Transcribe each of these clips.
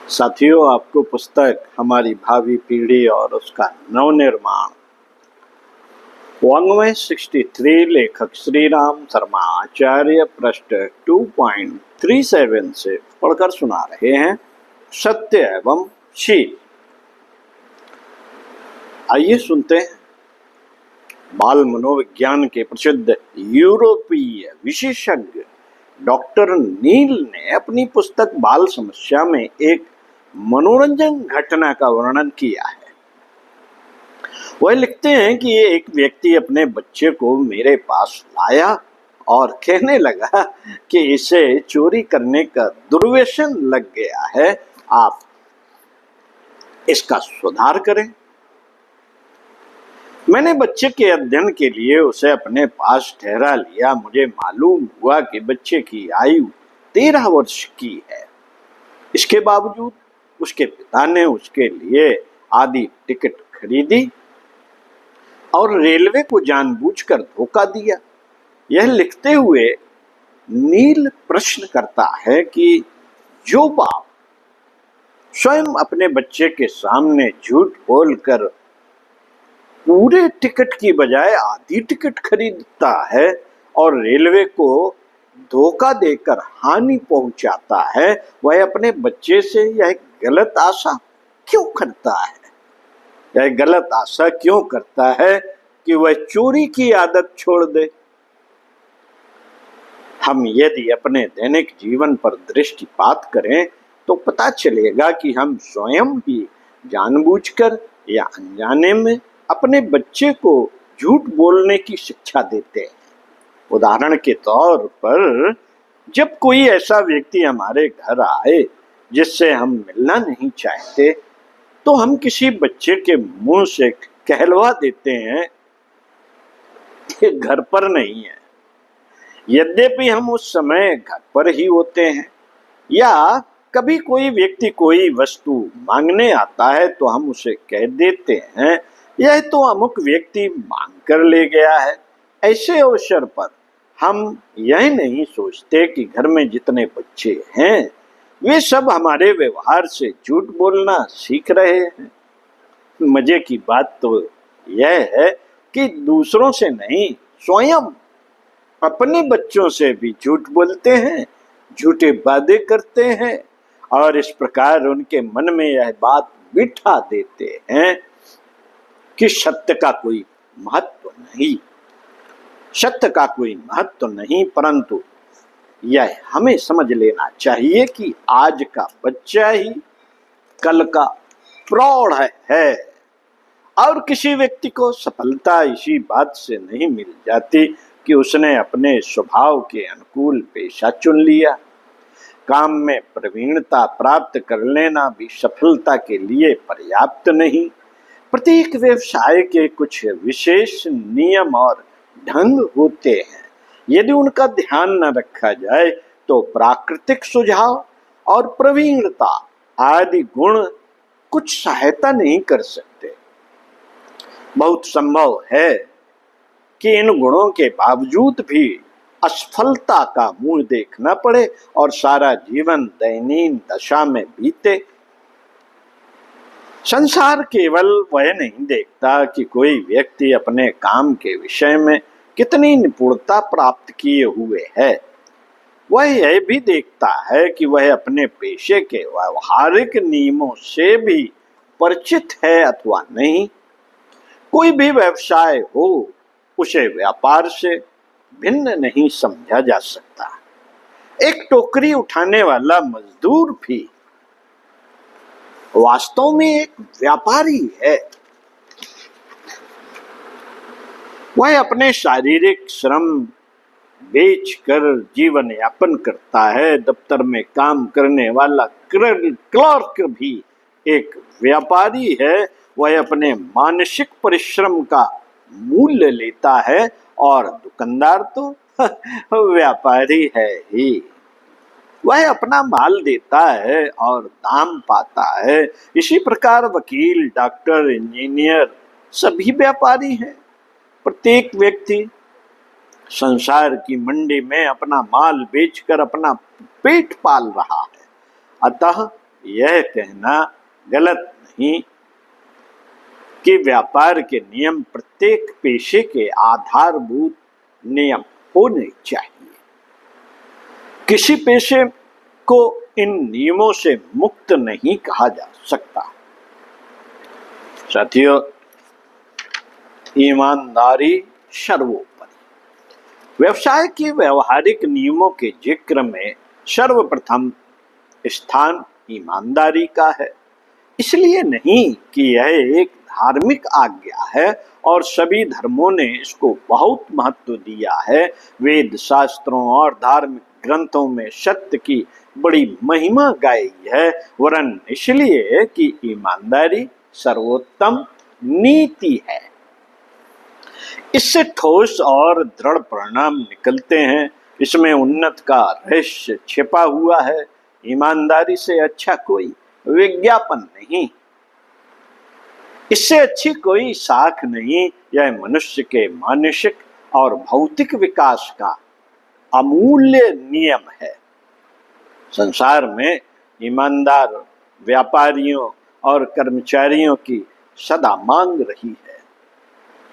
साथियों, आपको पुस्तक हमारी भावी पीढ़ी और उसका नवनिर्माण वाङ्मय 63 लेखक श्री राम शर्मा आचार्य पृष्ठ 2.37 से पढ़कर सुना रहे हैं। सत्य एवं शील। आइए सुनते हैं। बाल मनोविज्ञान के प्रसिद्ध यूरोपीय विशेषज्ञ डॉक्टर नील ने अपनी पुस्तक बाल समस्या में एक मनोरंजन घटना का वर्णन किया है। वह लिखते हैं कि एक व्यक्ति अपने बच्चे को मेरे पास लाया और कहने लगा कि इसे चोरी करने का दुर्व्यसन लग गया है, आप इसका सुधार करें। मैंने बच्चे के अध्ययन के लिए उसे अपने पास ठहरा लिया। मुझे मालूम हुआ कि बच्चे की आयु 13 वर्ष की है। इसके बावजूद उसके पिता ने उसके लिए आधी टिकट खरीदी और रेलवे को जानबूझकर धोखा दिया। यह लिखते हुए नील प्रश्न करता है कि जो बाप स्वयं अपने बच्चे के सामने झूठ बोलकर पूरे टिकट की बजाय आधी टिकट खरीदता है और रेलवे को धोखा देकर हानि पहुंचाता है, वह अपने बच्चे से यह गलत आशा क्यों करता है? यह गलत आशा क्यों करता है कि वह चोरी की आदत छोड़ दे? हम यदि अपने दैनिक जीवन पर दृष्टिपात करें तो पता चलेगा कि हम स्वयं ही जानबूझकर या अनजाने में अपने बच्चे को झूठ बोलने की शिक्षा देते हैं। उदाहरण के तौर पर, जब कोई ऐसा व्यक्ति हमारे घर आए जिससे हम मिलना नहीं चाहते, तो हम किसी बच्चे के मुंह से कहलवा देते हैं कि घर पर नहीं है, यद्यपि हम उस समय घर पर ही होते हैं। या कभी कोई व्यक्ति कोई वस्तु मांगने आता है तो हम उसे कह देते हैं, यह तो अमुक व्यक्ति मांग कर ले गया है। ऐसे अवसर पर हम यह नहीं सोचते कि घर में जितने बच्चे हैं वे सब हमारे व्यवहार से झूठ बोलना सीख रहे हैं। मजे की बात तो यह है कि दूसरों से नहीं, स्वयं अपने बच्चों से भी झूठ बोलते हैं, झूठे वादे करते हैं और इस प्रकार उनके मन में यह बात बिठा देते हैं कि सत्य का कोई महत्व नहीं, सत्य का कोई महत्व नहीं। परंतु यह हमें समझ लेना चाहिए कि आज का बच्चा ही कल का प्रौढ़ है और किसी व्यक्ति को सफलता इसी बात से नहीं मिल जाती कि उसने अपने स्वभाव के अनुकूल पेशा चुन लिया। काम में प्रवीणता प्राप्त कर लेना भी सफलता के लिए पर्याप्त नहीं। प्रत्येक व्यवसाय के कुछ विशेष नियम और ढंग होते हैं। यदि उनका ध्यान न रखा जाए तो प्राकृतिक सुझाव और प्रवीणता आदि गुण कुछ सहायता नहीं कर सकते। बहुत संभव है कि इन गुणों के बावजूद भी असफलता का मुंह देखना पड़े और सारा जीवन दयनीय दशा में बीते। संसार केवल वह नहीं देखता कि कोई व्यक्ति अपने काम के विषय में कितनी निपुणता प्राप्त किए हुए है, वह यह भी देखता है कि वह अपने पेशे के व्यवहारिक नियमों से भी परिचित है अथवा नहीं। कोई भी व्यवसाय हो, उसे व्यापार से भिन्न नहीं समझा जा सकता। एक टोकरी उठाने वाला मजदूर भी वास्तव में एक व्यापारी है। वह अपने शारीरिक श्रम बेचकर जीवन यापन करता है। दफ्तर में काम करने वाला क्लर्क भी एक व्यापारी है। वह अपने मानसिक परिश्रम का मूल्य लेता है और दुकानदार तो व्यापारी है ही। वह अपना माल देता है और दाम पाता है। इसी प्रकार वकील, डॉक्टर, इंजीनियर सभी व्यापारी हैं। प्रत्येक व्यक्ति संसार की मंडी में अपना माल बेचकर अपना पेट पाल रहा है। अतः यह कहना गलत नहीं कि व्यापार के नियम प्रत्येक पेशे के आधारभूत नियम होने चाहिए। किसी पेशे को इन नियमों से मुक्त नहीं कहा जा सकता। साथियों, ईमानदारी सर्वोपरि। व्यवसाय के व्यवहारिक नियमों के जिक्र में सर्वप्रथम स्थान ईमानदारी का है। इसलिए नहीं कि यह एक धार्मिक आज्ञा है और सभी धर्मों ने इसको बहुत महत्व दिया है। वेद शास्त्रों और धार्मिक ग्रंथों में सत्य की बड़ी महिमा गाई है, वरन इसलिए कि ईमानदारी सर्वोत्तम नीति है। इससे ठोस और दृढ़ परिणाम निकलते हैं। इसमें उन्नत का रहस्य छिपा हुआ है। ईमानदारी से अच्छा कोई विज्ञापन नहीं, इससे अच्छी कोई साख नहीं। यह मनुष्य के मानसिक और भौतिक विकास का अमूल्य नियम है। संसार में ईमानदार व्यापारियों और कर्मचारियों की सदा मांग रही है।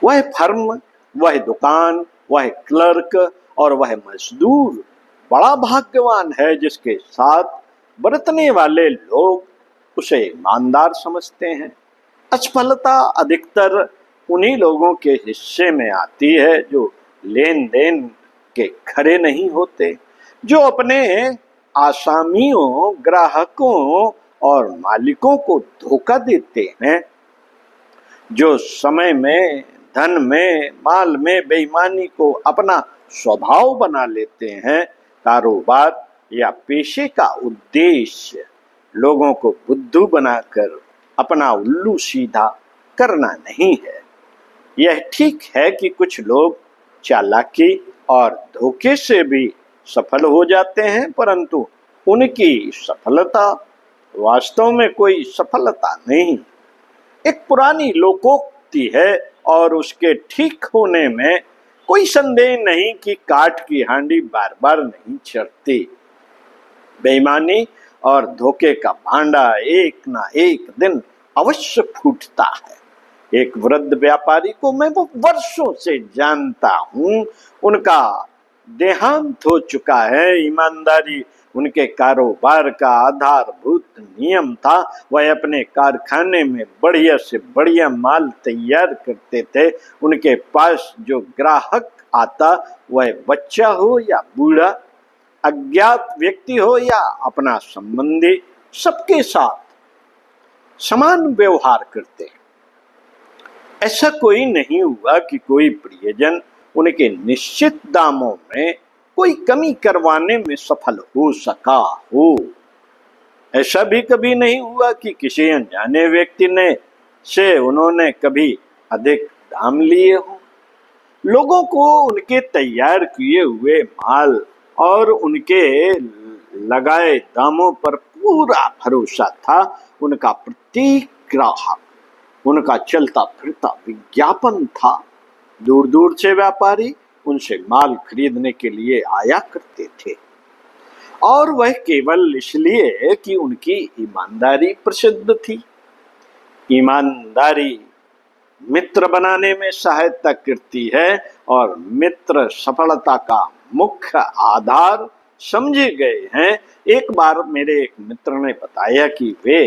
वह फर्म, वह दुकान, वह क्लर्क और वह मजदूर बड़ा भाग्यवान है जिसके साथ बरतने वाले लोग उसे ईमानदार समझते हैं। असफलता अधिकतर उन्हीं लोगों के हिस्से में आती है जो लेन देन के खरे नहीं होते, जो अपने आसामियों, ग्राहकों और मालिकों को धोखा देते हैं, जो समय में, धन में, माल में बेईमानी को अपना स्वभाव बना लेते हैं। कारोबार या पेशे का उद्देश्य लोगों को बुद्धू बनाकर अपना उल्लू सीधा करना नहीं है। यह ठीक है कि कुछ लोग चालाकी और धोखे से भी सफल हो जाते हैं, परंतु उनकी सफलता वास्तव में कोई सफलता नहीं। एक पुरानी लोकोक्ति है और उसके ठीक होने में कोई संदेह नहीं कि काठ की हांडी बार बार नहीं चढ़ती। बेईमानी और धोखे का भांडा एक ना एक दिन अवश्य फूटता है। एक वृद्ध व्यापारी को मैं वो वर्षों से जानता हूँ। उनका देहांत हो चुका है। ईमानदारी उनके कारोबार का आधारभूत नियम था। वह अपने कारखाने में बढ़िया से बढ़िया माल तैयार करते थे। उनके पास जो ग्राहक आता, वह बच्चा हो या बूढ़ा, अज्ञात व्यक्ति हो या अपना संबंधी, सबके साथ समान व्यवहार करते। ऐसा कोई नहीं हुआ कि कोई प्रियजन उनके निश्चित दामों में कोई कमी करवाने में सफल हो सका हो। ऐसा भी कभी नहीं हुआ कि किसी अनजाने व्यक्ति ने से उन्होंने कभी अधिक दाम लिए हो। लोगों को उनके तैयार किए हुए माल और उनके लगाए दामों पर पूरा भरोसा था। उनका प्रत्येक ग्राहक उनका चलता फिरता विज्ञापन था। दूर दूर से व्यापारी उनसे माल खरीदने के लिए आया करते थे, और वह केवल इसलिए कि उनकी ईमानदारी प्रसिद्ध थी। ईमानदारी मित्र बनाने में सहायता करती है और मित्र सफलता का मुख्य आधार समझे गए हैं। एक बार मेरे एक मित्र ने बताया कि वे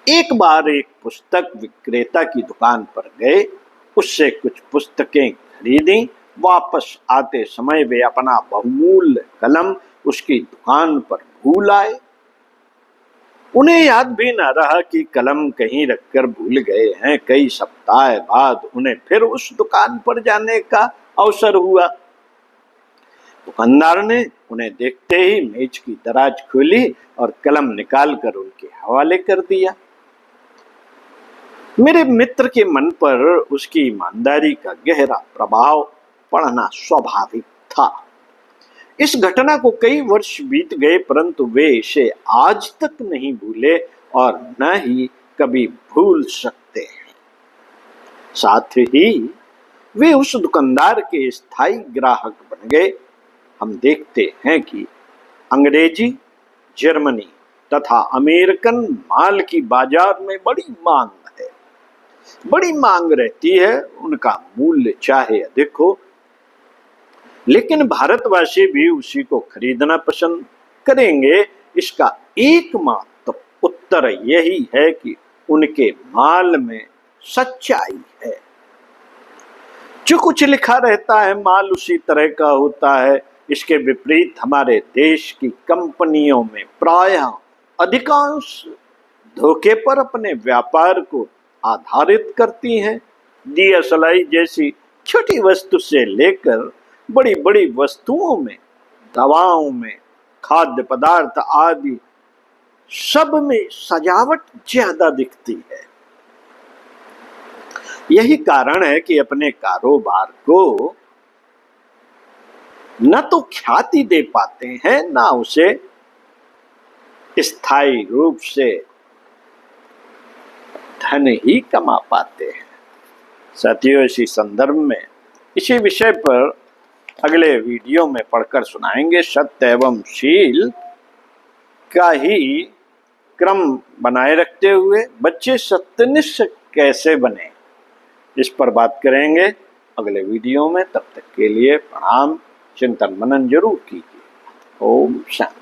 एक बार एक पुस्तक विक्रेता की दुकान पर गए, उससे कुछ पुस्तकें खरीदी। वापस आते समय वे अपना बहुमूल्य कलम उसकी दुकान पर भूल आए। उन्हें याद भी न रहा कि कलम कहीं रखकर भूल गए हैं। कई सप्ताह बाद उन्हें फिर उस दुकान पर जाने का अवसर हुआ। दुकानदार ने उन्हें देखते ही मेज की दराज खोली और कलम निकालकर उनके हवाले कर दिया। मेरे मित्र के मन पर उसकी ईमानदारी का गहरा प्रभाव पड़ना स्वाभाविक था। इस घटना को कई वर्ष बीत गए, परंतु वे इसे आज तक नहीं भूले और न ही कभी भूल सकते हैं। साथ ही वे उस दुकानदार के स्थायी ग्राहक बन गए। हम देखते हैं कि अंग्रेजी, जर्मनी, तथा अमेरिकन माल की बाजार में बड़ी मांग है, बड़ी मांग रहती है, उनका मूल्य चाहे अधिक हो, लेकिन भारतवासी भी उसी को खरीदना पसंद करेंगे। इसका एकमात्र उत्तर यही है कि उनके माल में सच्चाई है। जो कुछ लिखा रहता है माल उसी तरह का होता है। इसके विपरीत हमारे देश की कंपनियों में प्रायः अधिकांश धोखे पर अपने व्यापार को आधारित करती हैं। दिया सलाई जैसी छोटी वस्तु से लेकर बड़ी बड़ी वस्तुओं में, दवाओं में, खाद्य पदार्थ आदि सब में सजावट ज्यादा दिखती है। यही कारण है कि अपने कारोबार को न तो ख्याति दे पाते हैं, न उसे स्थायी रूप से धन ही कमा पाते हैं। साथियों, इसी संदर्भ में इसी विषय पर अगले वीडियो में पढ़कर सुनाएंगे। सत्य एवं शील का ही क्रम बनाए रखते हुए बच्चे सत्यनिष्ठ कैसे बने, इस पर बात करेंगे अगले वीडियो में। तब तक के लिए प्रणाम, चिंतन मनन जरूर कीजिए। ओम शांति।